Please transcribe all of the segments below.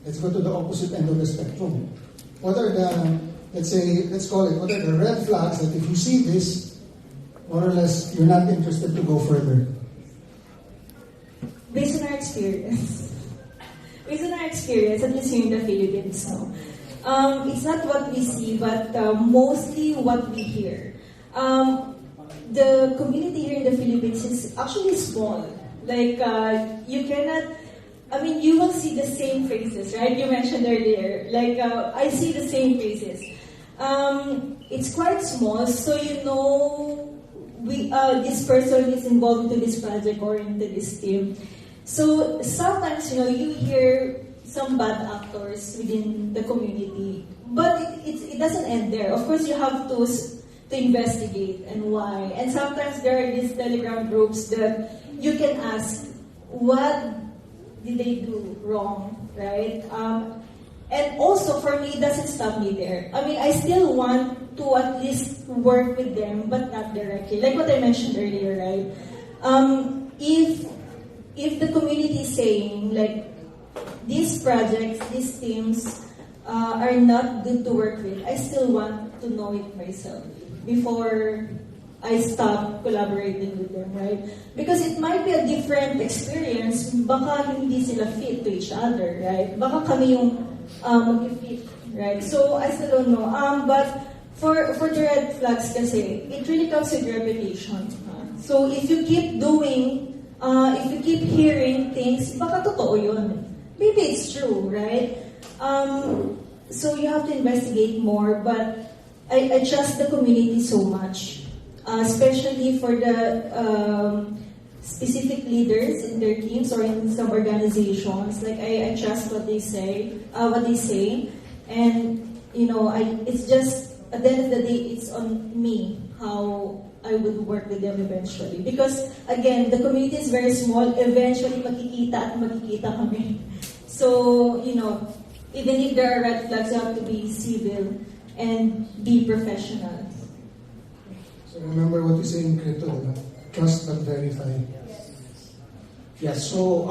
let's go to the opposite end of the spectrum. What are the, let's call it, what are the red flags that if you see this, more or less, you're not interested to go further? Based on our experience, at least here in the Philippines, no? It's not what we see, but mostly what we hear. The community here in the Philippines is actually small. Like, you cannot, you will see the same faces, right? You mentioned earlier. Like, I see the same faces. It's quite small, so you know this person is involved into this project or into this team. So sometimes, you hear some bad actors within the community, but it doesn't end there. Of course, you have to investigate and why. And sometimes there are these Telegram groups that you can ask, what did they do wrong, right? And also, for me, it doesn't stop me there. I still want to at least work with them, but not directly. Like what I mentioned earlier, right? If the community is saying, like, these projects, these teams are not good to work with, I still want to know it myself before I stop collaborating with them, right? Because it might be a different experience, baka hindi sila fit to each other, right? Baka kami yung mag-fit, right? So, I still don't know. But for the red flags kasi, it really comes with reputation. So, if you keep hearing things, baka totoo yun. Maybe it's true, right? So, you have to investigate more, but I trust the community so much, especially for the specific leaders in their teams or in some organizations. Like I trust what they say, and it's just at the end of the day, it's on me how I would work with them eventually. Because again, the community is very small. Eventually, makikita kami. So even if there are red flags, you have to be civil and be professional. So remember what you say in crypto, trust but verify. Yes, so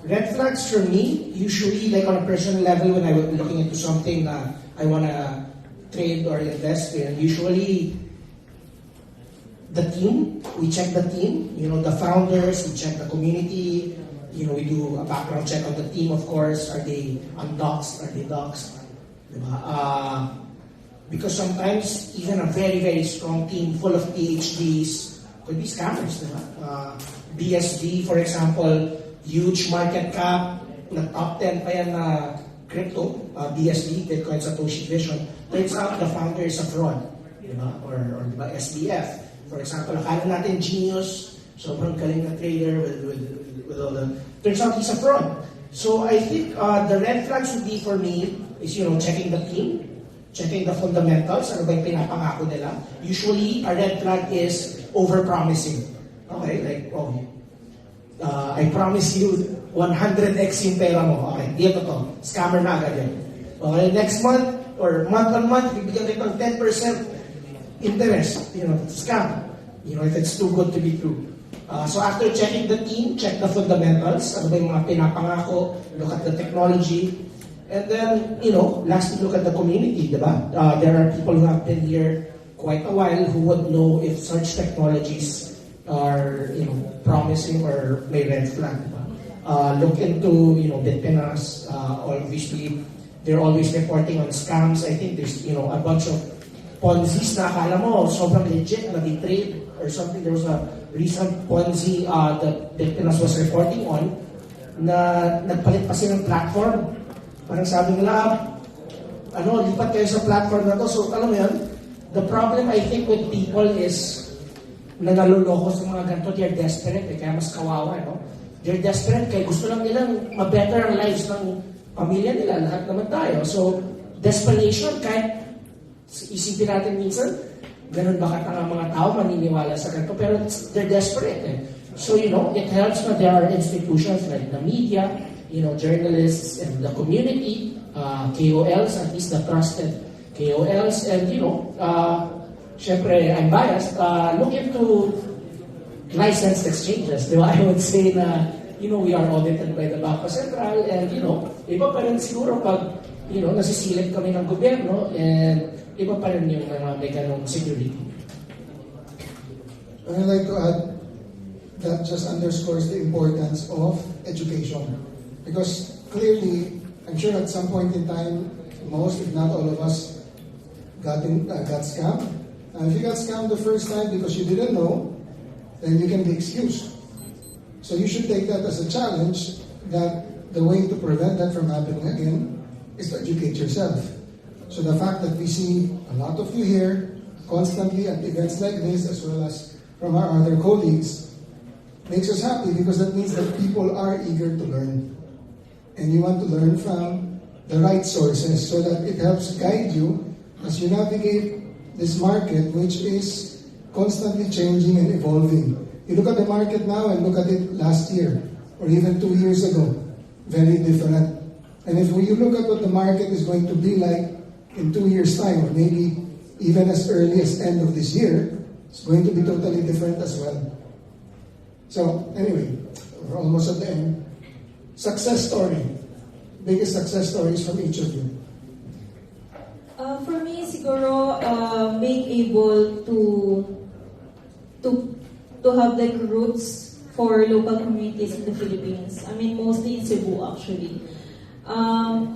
red flags for me, usually like on a personal level when I'm looking into something I want to trade or invest in, usually the team, we check the team, the founders, we check the community, we do a background check on the team, of course. Are they undoxed? Are they doxed? Diba? Because sometimes even a very, very strong team full of PhDs could be scammers. Diba? BSV, for example, huge market cap, na top 10 pa yan na crypto, BSV, Bitcoin Satoshi Vision. Turns out the founder is a fraud. Diba? Or diba, SBF. For example, akala natin genius, sobrang galing na trader with all the... Turns out he's a fraud. So I think the red flags would be for me is, checking the team, checking the fundamentals, ano ba yung pinapangako nila. Usually, a red flag is over-promising. Okay, like, I promise you 100x yung pera mo. Okay, di ito to. Scammer na agad yan. Okay, next month, or month-on-month, bibigyan kita ng 10% interest. Scam. If it's too good to be true. So after checking the team, check the fundamentals, ano ba yung mga pinapangako, look at the technology, and then, lastly, look at the community, diba? There are people who have been here quite a while who would know if such technologies are, promising or may red flag, diba? Look into, Bitpinas, obviously, they're always reporting on scams. I think there's, a bunch of Ponzi's na akala mo, sobrang legit, nag-trade or something. There was a recent Ponzi that Bitpinas was reporting on na nagpalit pa silang platform. Parang sabi nila, lipat kayo sa platform na to. So, alam mo yan, the problem I think with people is na naluloko sa mga ganito, they're desperate, kaya mas kawawa, no? They're desperate, kaya gusto lang nilang ma-better ang lives ng pamilya nila, lahat naman tayo. So, desperation, kahit isipin natin minsan, ganun ba katanga mga tao maniniwala sa ganito, pero they're desperate. So, it helps na there are institutions like the media, journalists and the community, KOLs, at least the trusted KOLs, and, syempre, I'm biased, look into licensed exchanges. Diba? I would say na we are audited by the Bangko Sentral, and iba pa rin siguro pag nasisilip kami ng gobyerno, and iba pa rin yung mga may ganong security. I'd like to add that just underscores the importance of education. Because clearly, I'm sure at some point in time, most, if not all of us, got scammed. And if you got scammed the first time because you didn't know, then you can be excused. So you should take that as a challenge, that the way to prevent that from happening again is to educate yourself. So the fact that we see a lot of you here constantly at events like this, as well as from our other colleagues, makes us happy, because that means that people are eager to learn. And you want to learn from the right sources so that it helps guide you as you navigate this market, which is constantly changing and evolving. You look at the market now and look at it last year or even 2 years ago, very different. And if you look at what the market is going to be like in 2 years' time, or maybe even as early as end of this year, it's going to be totally different as well. So anyway, we're almost at the end. Success story. Biggest success stories from each of you. For me, siguro, being able to have like roots for local communities in the Philippines. I mean, mostly in Cebu, actually.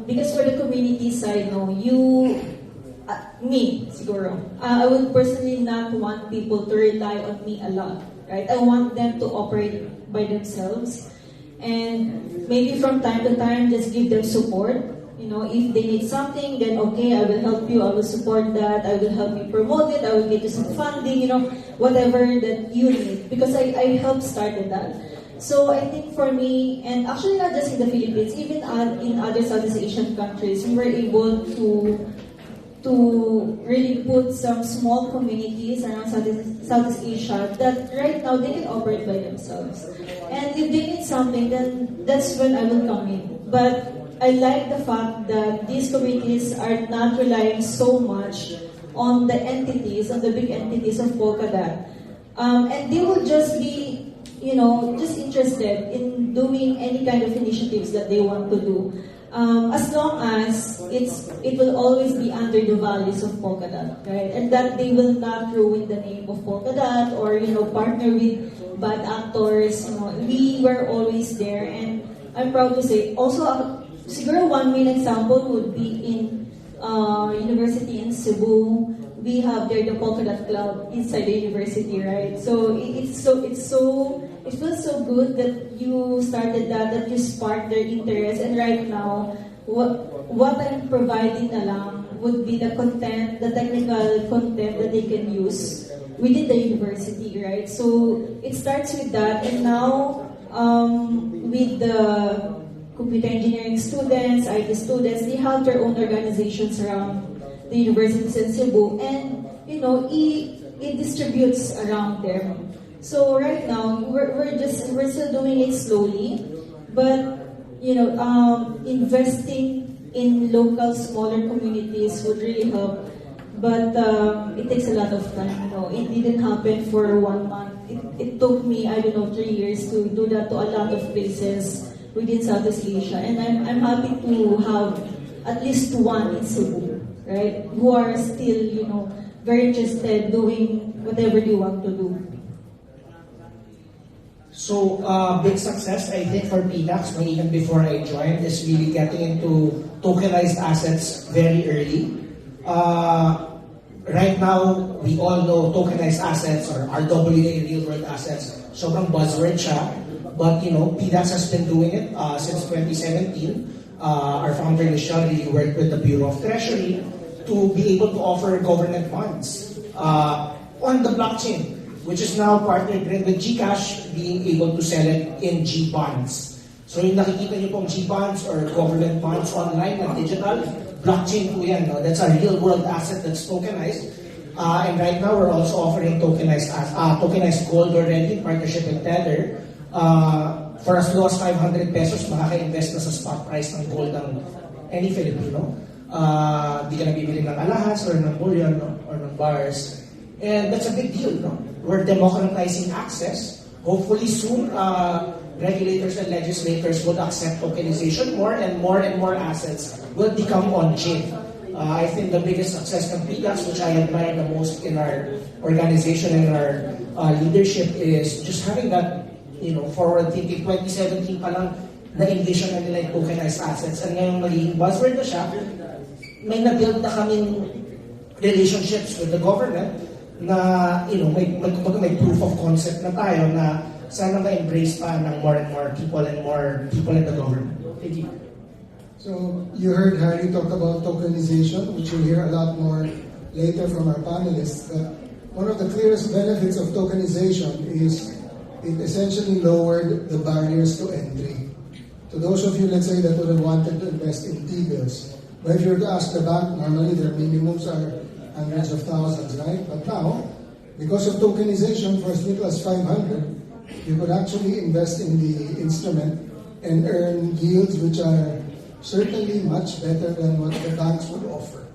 Because for the community side, no, me, siguro, I would personally not want people to rely on me a lot, right? I want them to operate by themselves, and maybe from time to time, just give them support. If they need something, then okay, I will help you, I will support that, I will help you promote it, I will get you some funding, whatever that you need, because I helped started that. So I think for me, and actually not just in the Philippines, even in other Southeast Asian countries, we were able to really put some small communities around Southeast Asia that right now they can operate by themselves. And if they need something, then that's when I will come in. But I like the fact that these communities are not relying so much on the entities, on the big entities of Polkadot. And they will just be, just interested in doing any kind of initiatives that they want to do. As long as it will always be under the values of Polkadot, right? And that they will not ruin the name of Polkadot or, partner with bad actors. We were always there, and I'm proud to say, also, siguro one main example would be in university in Cebu. We have there the Polkadot Club inside the university, right? So it feels so good that you started that you sparked their interest. And right now, what I'm providing na lang would be the content, the technical content that they can use within the university, right? So it starts with that, and now with the computer engineering students, IT students, they have their own organizations around the universities in Cebu, and it distributes around them. So right now we're still doing it slowly, but investing in local smaller communities would really help. But it takes a lot of time. It didn't happen for 1 month. It took me 3 years to do that to a lot of places within Southeast Asia, and I'm happy to have at least one in Cebu, right? Who are still, very interested doing whatever they want to do. So, big success, I think, for PDAX, even before I joined, is really getting into tokenized assets very early. Right now, we all know tokenized assets or RWA, real-world assets. Sobrang buzzword siya. But, PDAX has been doing it since 2017. Our founder, Michelle, really worked with the Bureau of Treasury to be able to offer government bonds on the blockchain, which is now partnered with GCash, being able to sell it in G-bonds. So yung nakikita niyo pong G-bonds or government bonds online na digital, blockchain po yan. No? That's a real-world asset that's tokenized. And right now, we're also offering tokenized gold already in partnership with Tether. For as low as 500 pesos, makaka-invest na sa spot price ng gold ng any Filipino. Di ka na bibili ng alahas or ng bullion or ng bars. And that's a big deal. No? We're democratizing access. Hopefully soon, regulators and legislators would accept tokenization more and more assets will become on-chain. I think the biggest success ng PGAS, which I admire the most in our organization and our leadership, is just having that, forward thinking. 2017 pa lang, na-envision na nila yung tokenized assets. And ngayong naging buzzword na siya, may na-build na kaming relationships with the government na, may proof of concept na tayo na sana ma-embrace pa ng more and more people in the government. Thank you. So you heard Harry talk about tokenization, which you'll hear a lot more later from our panelists. But one of the clearest benefits of tokenization is it essentially lowered the barriers to entry. To those of you, let's say, that would have wanted to invest in T-bills, but if you were to ask the bank, normally their minimums are hundreds of thousands, right? But now, because of tokenization, for as little as 500, you could actually invest in the instrument and earn yields which are certainly much better than what the banks would offer.